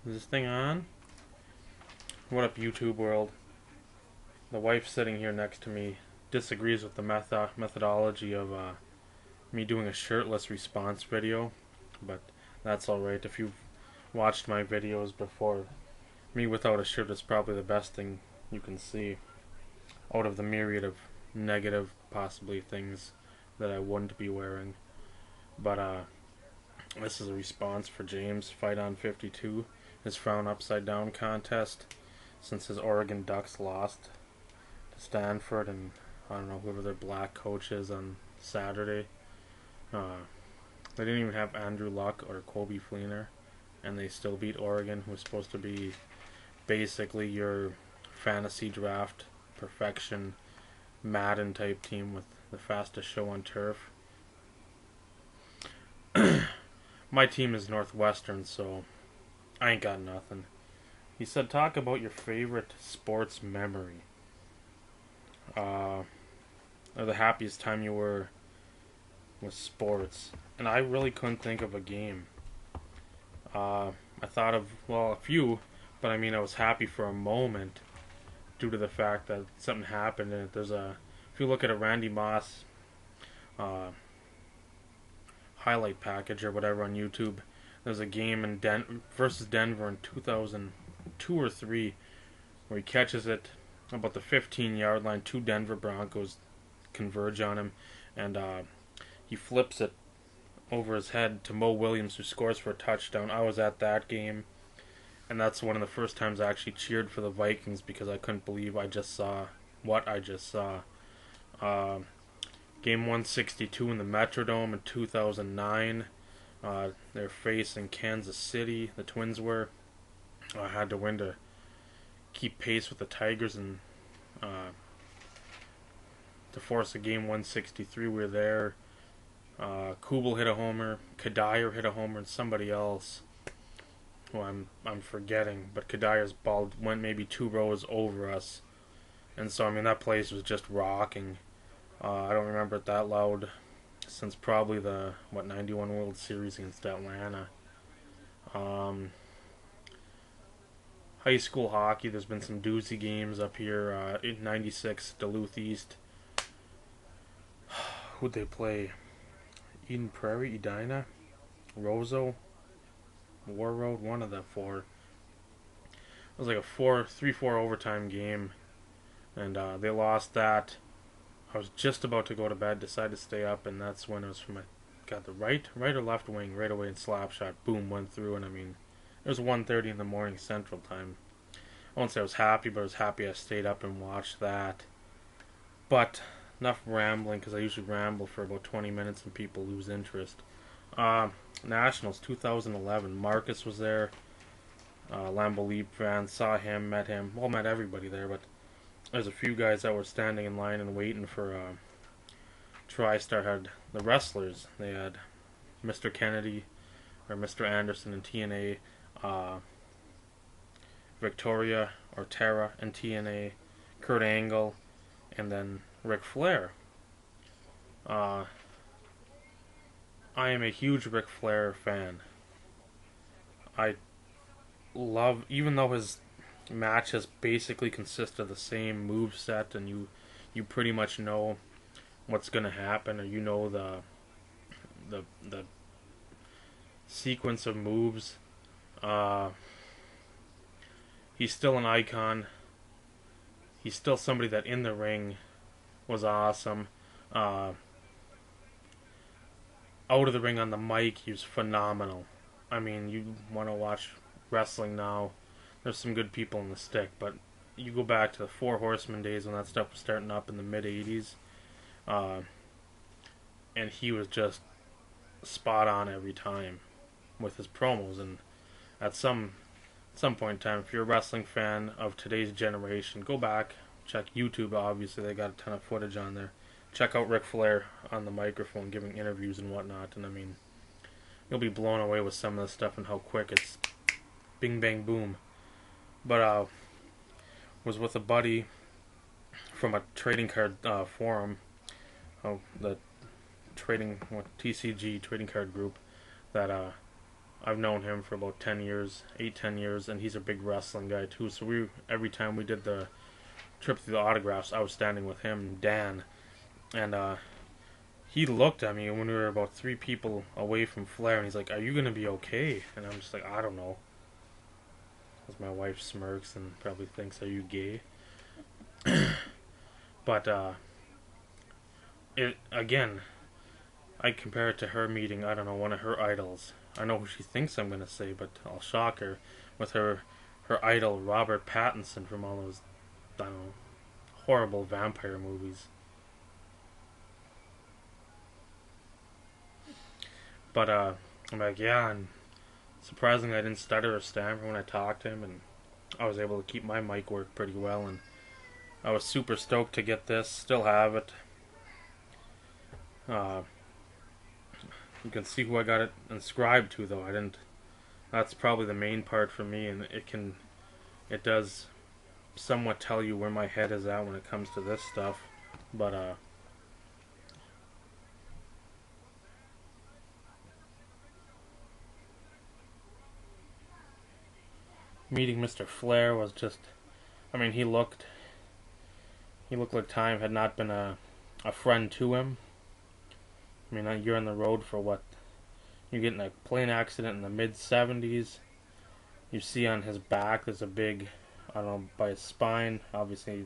Is this thing on? What up, YouTube world? The wife sitting here next to me disagrees with the methodology of me doing a shirtless response video, but that's alright. If you've watched my videos before, me without a shirt is probably the best thing you can see out of the myriad of negative, possibly, things that I wouldn't be wearing. But this is a response for James fighton52, his Frown-Upside-Down-Contest, since his Oregon Ducks lost to Stanford and I don't know whoever their black coach is on Saturday. They didn't even have Andrew Luck or Kobe Fleener, and they still beat Oregon, who was supposed to be basically your fantasy draft perfection Madden type team with the fastest show on turf. My team is Northwestern, so I ain't got nothing. He said, talk about your favorite sports memory. Or the happiest time you were with sports. And I really couldn't think of a game. I thought of, well, a few, but I mean, I was happy for a moment due to the fact that something happened. And if you look at a Randy Moss highlight package or whatever on YouTube, there's a game in versus Denver in 2002 or 3 where he catches it about the 15-yard line. Two Denver Broncos converge on him, and he flips it over his head to Mo Williams, who scores for a touchdown. I was at that game, and that's one of the first times I actually cheered for the Vikings because I couldn't believe I just saw what I just saw. Game 162 in the Metrodome in 2009. They're facing Kansas City. The Twins were. Had to win to keep pace with the Tigers and to force a game 163. We were there. Kubel hit a homer. Kadire hit a homer, and somebody else who I'm forgetting. But Kadire's ball went maybe 2 rows over us, and so I mean that place was just rocking. I don't remember it that loud since probably the 91 World Series against Atlanta. High school hockey, there's been some doozy games up here. In 96, Duluth East. Who'd they play? Eden Prairie, Edina, Roseau, War Road, one of the four. It was like a 3-4 overtime game, and they lost that. I was just about to go to bed, decided to stay up, and that's when it was from got the right or left wing right away, and slap shot, boom, went through, and I mean, it was 1:30 in the morning Central Time. I won't say I was happy, but I was happy I stayed up and watched that. But enough rambling, because I usually ramble for about 20 minutes and people lose interest. Nationals 2011, Marcus was there. Lambeau Leap fans, saw him, met him, well, met everybody there, but there's a few guys that were standing in line and waiting for TriStar. Had the wrestlers. They had Mr. Kennedy or Mr. Anderson in TNA, Victoria or Tara in TNA, Kurt Angle, and then Ric Flair. I am a huge Ric Flair fan. I love, even though his matches basically consist of the same move set, and you pretty much know what's gonna happen, or you know the sequence of moves. He's still an icon. He's still somebody that in the ring was awesome. Out of the ring on the mic, he was phenomenal. I mean, you want to watch wrestling now, there's some good people in the stick, but you go back to the Four Horsemen days when that stuff was starting up in the mid-'80s, and he was just spot on every time with his promos. And at some point in time, if you're a wrestling fan of today's generation, go back, check YouTube. Obviously they got a ton of footage on there. Check out Ric Flair on the microphone giving interviews and whatnot, and I mean, you'll be blown away with some of the stuff and how quick it's bing bang boom. But was with a buddy from a trading card forum, the TCG trading card group, that I've known him for about 10 years, 10 years, and he's a big wrestling guy too. So every time we did the trip through the autographs, I was standing with him, Dan, and he looked at me when we were about 3 people away from Flair, and he's like, "Are you gonna be okay?" And I'm just like, "I don't know." As my wife smirks and probably thinks, "Are you gay?" But it again, I compare it to her meeting, I don't know, one of her idols. I know who she thinks I'm gonna say, but I'll shock her with her idol Robert Pattinson from all those, I don't know, horrible vampire movies. But I'm like, yeah, and surprisingly I didn't stutter or stammer when I talked to him, and I was able to keep my mic work pretty well, and I was super stoked to get this. Still have it. You can see who I got it inscribed to, though. I didn't. That's probably the main part for me, and it does somewhat tell you where my head is at when it comes to this stuff. But meeting Mr. Flair was just, I mean, he looked like time had not been a friend to him. I mean, you're on the road for what? You get in a plane accident in the mid-70s. You see on his back there's a big, I don't know, by his spine, obviously,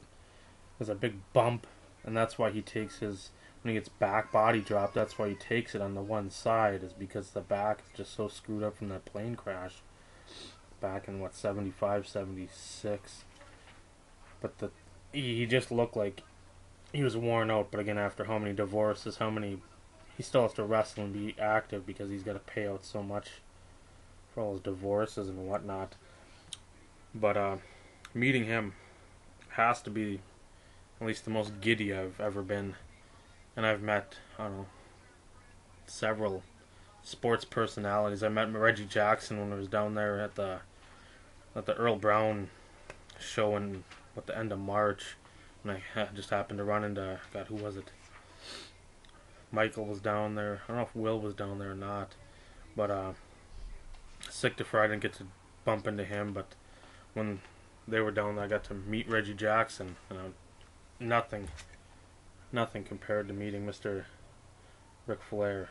there's a big bump, and that's why he takes his, when he gets back body dropped, that's why he takes it on the one side, is because the back is just so screwed up from that plane crash back in, what, 75, 76. But he just looked like he was worn out, but again, after how many divorces, he still has to wrestle and be active because he's got to pay out so much for all his divorces and whatnot. But meeting him has to be at least the most giddy I've ever been. And I've met, I don't know, several sports personalities. I met Reggie Jackson when I was down there at the Earl Brown show in the end of March, and I just happened to run into, God, who was it? Michael was down there. I don't know if Will was down there or not, but sick to fry I didn't get to bump into him. But when they were down there, I got to meet Reggie Jackson. Nothing compared to meeting Mr. Ric Flair.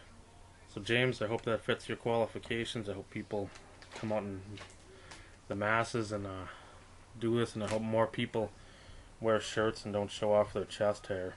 So James, I hope that fits your qualifications. I hope people come out in the masses and do this, and I hope more people wear shirts and don't show off their chest hair.